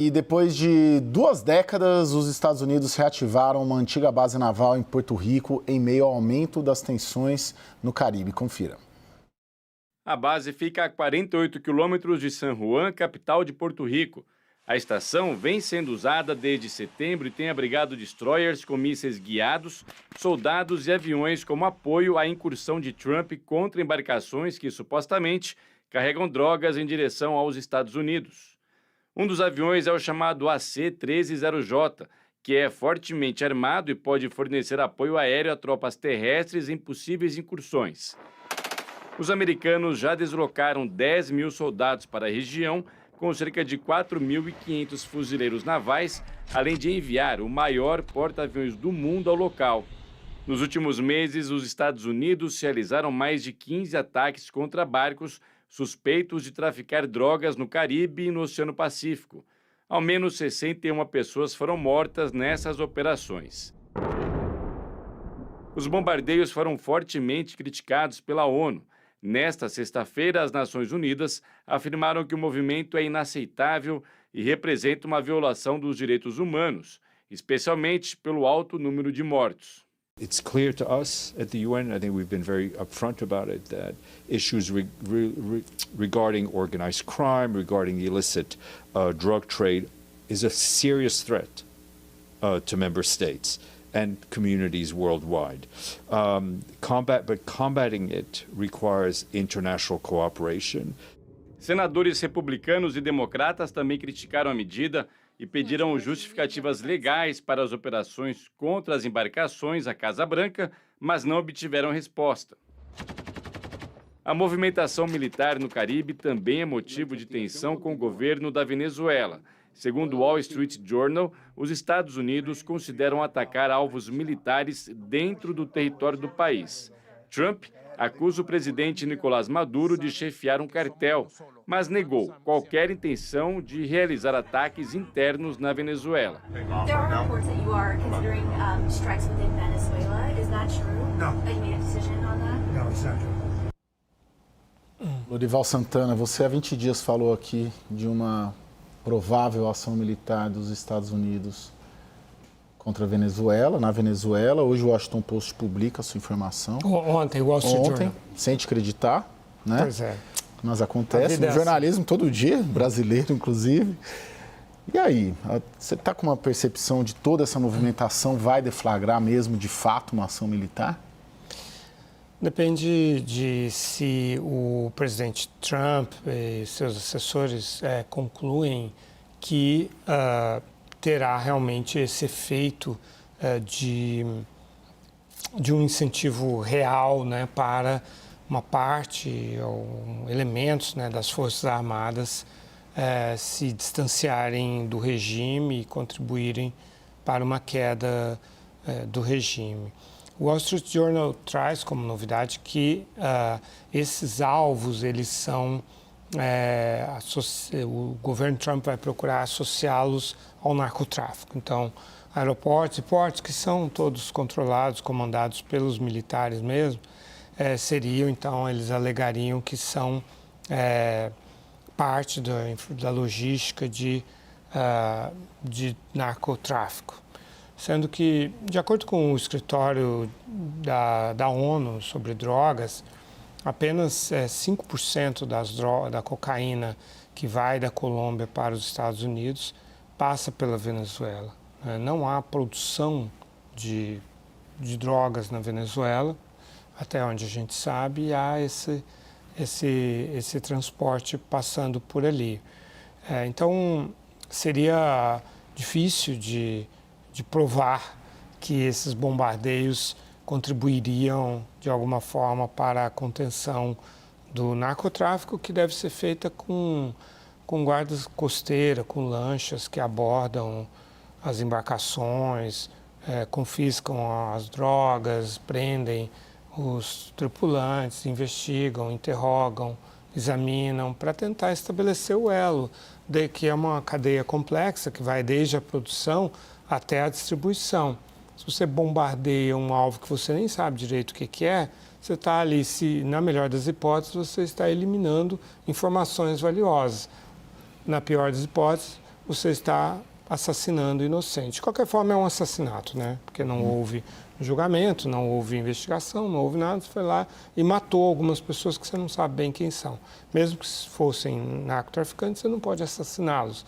E depois de 2 décadas, os Estados Unidos reativaram uma antiga base naval em Porto Rico em meio ao aumento das tensões no Caribe. Confira. A base fica a 48 quilômetros de San Juan, capital de Porto Rico. A estação vem sendo usada desde setembro e tem abrigado destroyers com mísseis guiados, soldados e aviões como apoio à incursão de Trump contra embarcações que supostamente carregam drogas em direção aos Estados Unidos. Um dos aviões é o chamado AC-130J, que é fortemente armado e pode fornecer apoio aéreo a tropas terrestres em possíveis incursões. Os americanos já deslocaram 10 mil soldados para a região, com cerca de 4.500 fuzileiros navais, além de enviar o maior porta-aviões do mundo ao local. Nos últimos meses, os Estados Unidos realizaram mais de 15 ataques contra barcos suspeitos de traficar drogas no Caribe e no Oceano Pacífico. Ao menos 61 pessoas foram mortas nessas operações. Os bombardeios foram fortemente criticados pela ONU. Nesta sexta-feira, as Nações Unidas afirmaram que o movimento é inaceitável e representa uma violação dos direitos humanos, especialmente pelo alto número de mortos. It's clear to us at the UN, I think we've been very upfront about it, that issues regarding organized crime, regarding illicit drug trade is a serious threat to member states and communities worldwide. Combating it requires international cooperation. Senadores republicanos e democratas também criticaram a medida e pediram justificativas legais para as operações contra as embarcações à Casa Branca, mas não obtiveram resposta. A movimentação militar no Caribe também é motivo de tensão com o governo da Venezuela. Segundo o Wall Street Journal, os Estados Unidos consideram atacar alvos militares dentro do território do país. Trump acusa o presidente Nicolás Maduro de chefiar um cartel, mas negou qualquer intenção de realizar ataques internos na Venezuela. There are reports that you are considering strikes within Venezuela. Is that true? No. That you made a decision on that? No, it's not true. Lorival Santana, você há 20 dias falou aqui de uma provável ação militar dos Estados Unidos contra a Venezuela, na Venezuela. Hoje o Washington Post publica a sua informação. Ontem, o Wall Street Journal. Sem te acreditar, né? Pois é. Mas acontece no jornalismo todo dia, brasileiro inclusive. E aí, você está com uma percepção de toda essa movimentação vai deflagrar mesmo, de fato, uma ação militar? Depende de se o presidente Trump e seus assessores concluem que terá realmente esse efeito de um incentivo real, né, para uma parte ou elementos, né, das Forças Armadas se distanciarem do regime e contribuírem para uma queda do regime. O Wall Street Journal traz como novidade que esses alvos, eles são, o governo Trump vai procurar associá-los ao narcotráfico. Então, aeroportos e portos, que são todos controlados, comandados pelos militares mesmo, seriam, então, eles alegariam que são parte da logística de narcotráfico. Sendo que, de acordo com o escritório da ONU sobre drogas, apenas 5% da cocaína que vai da Colômbia para os Estados Unidos passa pela Venezuela. Não há produção de drogas na Venezuela, até onde a gente sabe, e há esse transporte passando por ali. Então, seria difícil de provar que esses bombardeios contribuiriam de alguma forma para a contenção do narcotráfico, que deve ser feita com guardas costeiros, com lanchas que abordam as embarcações, confiscam as drogas, prendem os tripulantes, investigam, interrogam, examinam, para tentar estabelecer o elo, que é uma cadeia complexa que vai desde a produção até a distribuição. Se você bombardeia um alvo que você nem sabe direito o que é, você está ali, na melhor das hipóteses, você está eliminando informações valiosas. Na pior das hipóteses, você está assassinando inocente. De qualquer forma, é um assassinato, né? Porque não houve julgamento, não houve investigação, não houve nada, você foi lá e matou algumas pessoas que você não sabe bem quem são. Mesmo que fossem narcotraficantes, você não pode assassiná-los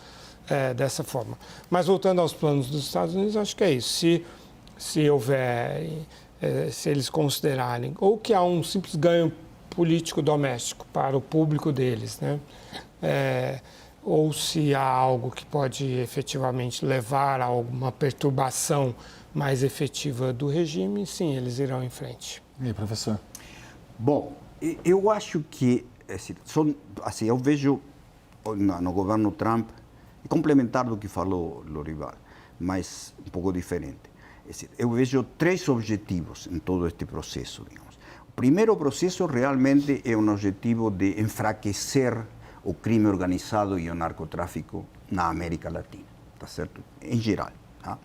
dessa forma. Mas voltando aos planos dos Estados Unidos, acho que é isso. Se houver, se eles considerarem, ou que há um simples ganho político doméstico para o público deles, né? Ou se há algo que pode efetivamente levar a alguma perturbação mais efetiva do regime, sim, eles irão em frente. E aí, professor? Bom, eu acho que, assim, eu vejo no governo Trump, complementar do que falou Lorival, mas um pouco diferente. Eu vejo 3 objetivos em todo este processo, digamos. O primeiro processo realmente é um objetivo de enfraquecer o crime organizado e o narcotráfico na América Latina, tá certo? Em geral. Tá?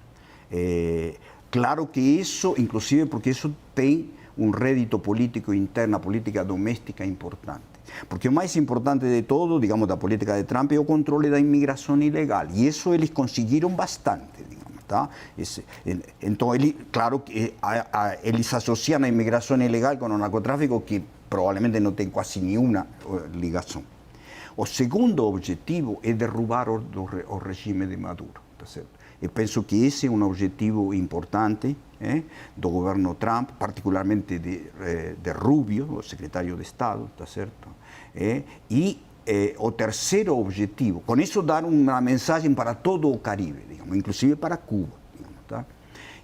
Claro que isso, inclusive porque isso tem um rédito político interno, política doméstica importante. Porque o mais importante de todo, digamos, da política de Trump é o controle da imigração ilegal. E isso eles conseguiram bastante, digamos, tá? Então, claro que eles associam a imigração ilegal com o narcotráfico, que provavelmente não tem quase nenhuma ligação. O segundo objetivo é derrubar o regime de Maduro, tá certo? Eu penso que esse é um objetivo importante do governo Trump, particularmente de Rubio, o secretário de Estado, tá certo? E o terceiro objetivo, com isso dar uma mensagem para todo o Caribe, digamos, inclusive para Cuba, digamos, tá?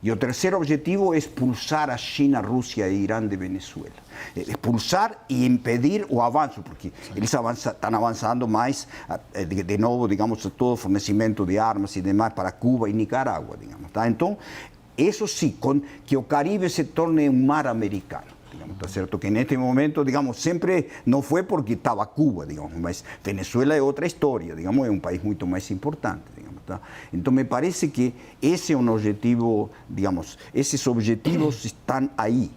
E o terceiro objetivo é expulsar a China, Rússia e Irã de Venezuela. Expulsar e impedir o avanço, porque eles estão avançando mais, de novo, digamos, todo o fornecimento de armas e demais para Cuba e Nicarágua, digamos, tá? Então, isso sim, que o Caribe se torne um mar americano, digamos, tá certo? Que neste momento, digamos, sempre não foi porque estava Cuba, digamos, mas Venezuela é outra história, digamos, é um país muito mais importante, digamos. Tá? Então, me parece que esse é um objetivo, digamos, esses objetivos estão aí.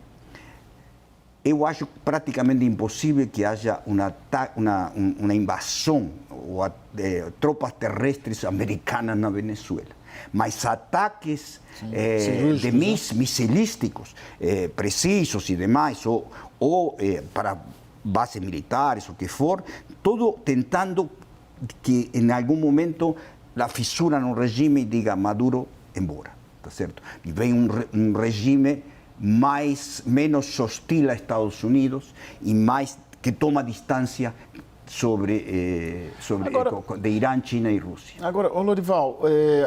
Eu acho praticamente impossível que haja uma invasão ou tropas terrestres americanas na Venezuela. Mas ataques missilísticos precisos e demais, ou para bases militares, o que for, todo tentando que em algum momento a fissura no regime e diga Maduro embora, tá certo? E vem um regime menos hostil a Estados Unidos e mais que toma distância de Irã, China e Rússia. Agora, Lorival,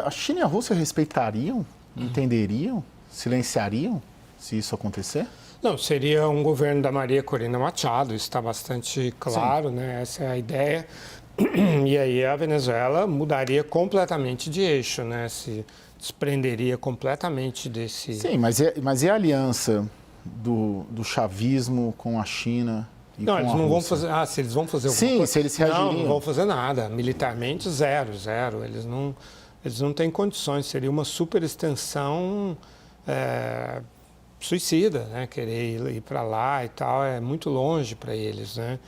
a China e a Rússia respeitariam, entenderiam, silenciariam se isso acontecer? Não, seria um governo da Maria Corina Machado, isso está bastante claro, né? Essa é a ideia. E aí a Venezuela mudaria completamente de eixo, né? Se desprenderia completamente desse... Sim, mas e a aliança do chavismo com a China e não, com eles a não Rússia? vão fazer... Ah, se eles vão fazer alguma Sim, coisa... se eles reagiriam. Não vão fazer nada. Militarmente, zero. Eles não têm condições. Seria uma super extensão suicida, né? Querer ir para lá e tal, é muito longe para eles, né?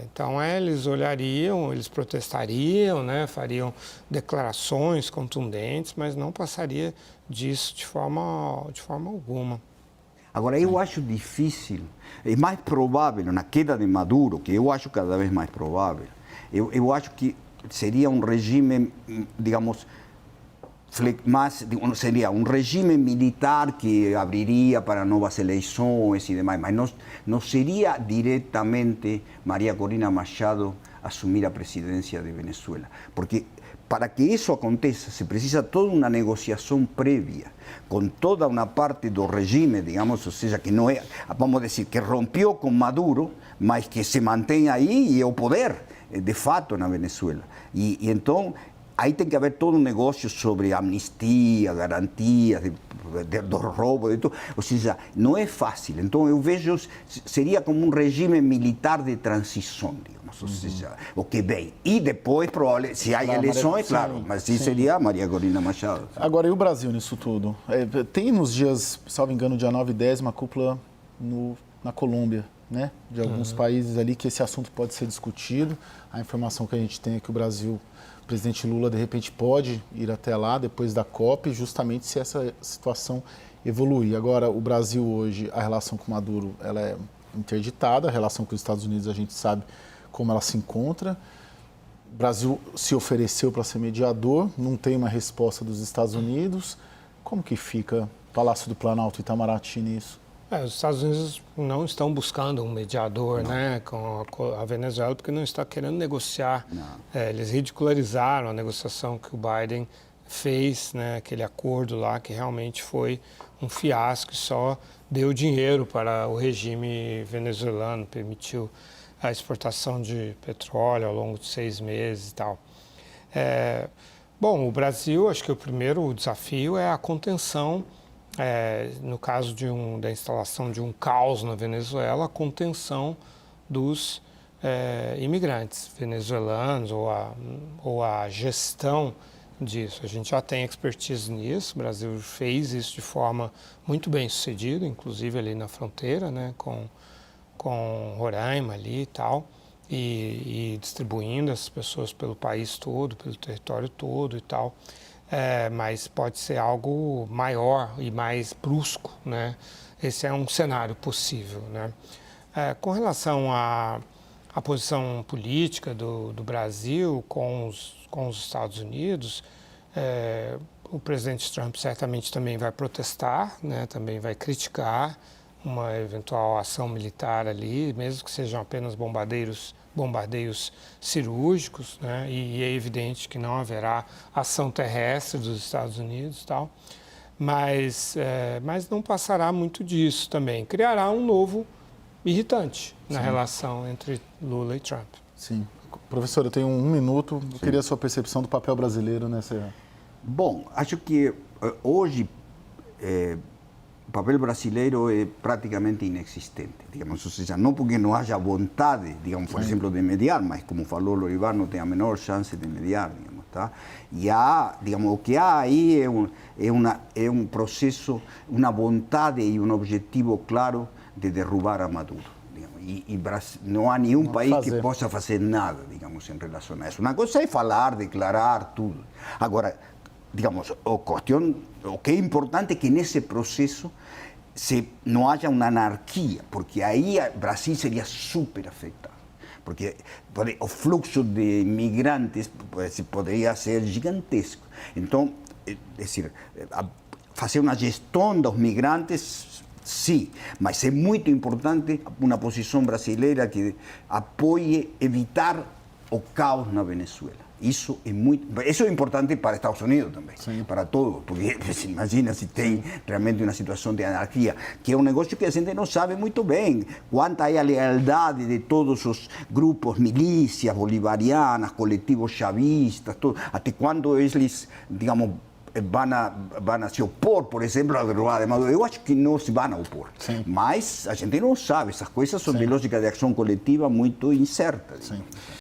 Então, eles olhariam, eles protestariam, né, fariam declarações contundentes, mas não passaria disso de forma alguma. Agora, eu acho difícil, é mais provável, na queda de Maduro, que eu acho cada vez mais provável, eu acho que seria um regime, digamos, seria um regime militar que abriria para novas eleições e demais, mas não seria diretamente Maria Corina Machado assumir a presidência de Venezuela, porque para que isso aconteça se precisa toda uma negociação prévia com toda uma parte do regime, digamos, ou seja, que não é, vamos dizer, que rompeu com Maduro, mas que se mantém aí e é o poder, de fato, na Venezuela. E então aí tem que haver todo um negócio sobre amnistia, garantias do roubo, de tudo. Ou seja, não é fácil. Então eu vejo, seria como um regime militar de transição, digamos, ou seja, o que vem. E depois, provavelmente, se há eleições, claro, mas sim seria Maria Corina Machado. Agora, e o Brasil nisso tudo? Tem nos dias, salvo engano, dia 9 e 10, uma cúpula na Colômbia, né? De alguns países ali que esse assunto pode ser discutido. A informação que a gente tem é que o Brasil o presidente Lula, de repente, pode ir até lá depois da COP, justamente se essa situação evoluir. Agora, o Brasil hoje, a relação com Maduro, ela é interditada, a relação com os Estados Unidos a gente sabe como ela se encontra. O Brasil se ofereceu para ser mediador, não tem uma resposta dos Estados Unidos. Como que fica Palácio do Planalto e Itamaraty nisso? Os Estados Unidos não estão buscando um mediador, né, com a Venezuela, porque não está querendo negociar. Eles ridicularizaram a negociação que o Biden fez, né, aquele acordo lá que realmente foi um fiasco e só deu dinheiro para o regime venezuelano, permitiu a exportação de petróleo ao longo de 6 meses e tal. Bom, o Brasil, acho que o primeiro desafio é a contenção, no caso da instalação de um caos na Venezuela, a contenção dos imigrantes venezuelanos ou a gestão disso. A gente já tem expertise nisso, o Brasil fez isso de forma muito bem sucedida, inclusive ali na fronteira, né, com Roraima ali e tal, e distribuindo essas pessoas pelo país todo, pelo território todo e tal. Mas pode ser algo maior e mais brusco, né? Esse é um cenário possível, né? Com relação à posição política do Brasil com os Estados Unidos, o presidente Trump certamente também vai protestar, né? Também vai criticar uma eventual ação militar ali, mesmo que sejam apenas bombardeios cirúrgicos, né? E é evidente que não haverá ação terrestre dos Estados Unidos e tal, mas não passará muito disso também. Criará um novo irritante na relação entre Lula e Trump. Sim. Professor, eu tenho 1 minuto. Eu queria a sua percepção do papel brasileiro nessa... Bom, acho que hoje o papel brasileiro é praticamente inexistente, digamos, ou seja, não porque não haja vontade, digamos, por exemplo, de mediar, mas como falou Lorival, não tem a menor chance de mediar, digamos, tá? E há, digamos, o que há aí é um processo, uma vontade e um objetivo claro de derrubar a Maduro. E não há nenhum país que possa fazer nada, digamos, em relação a isso. Uma coisa é falar, declarar, tudo. Agora, digamos, o que é importante é que nesse processo não haja uma anarquia, porque aí o Brasil seria super afetado. Porque o fluxo de imigrantes poderia ser gigantesco. Então, é decir, fazer uma gestão dos migrantes, sim, mas é muito importante uma posição brasileira que apoie evitar o caos na Venezuela. Isso é importante para os Estados Unidos também, para todos, porque se imagina se tem realmente uma situação de anarquia, que é um negócio que a gente não sabe muito bem, quanta é a lealdade de todos os grupos, milícias bolivarianas, coletivos chavistas, até quando eles, digamos, van a se opor, por exemplo, à derrubada de Maduro. Eu acho que não se vão opor, mas a gente não sabe, essas coisas são de lógica de ação coletiva muito incertas.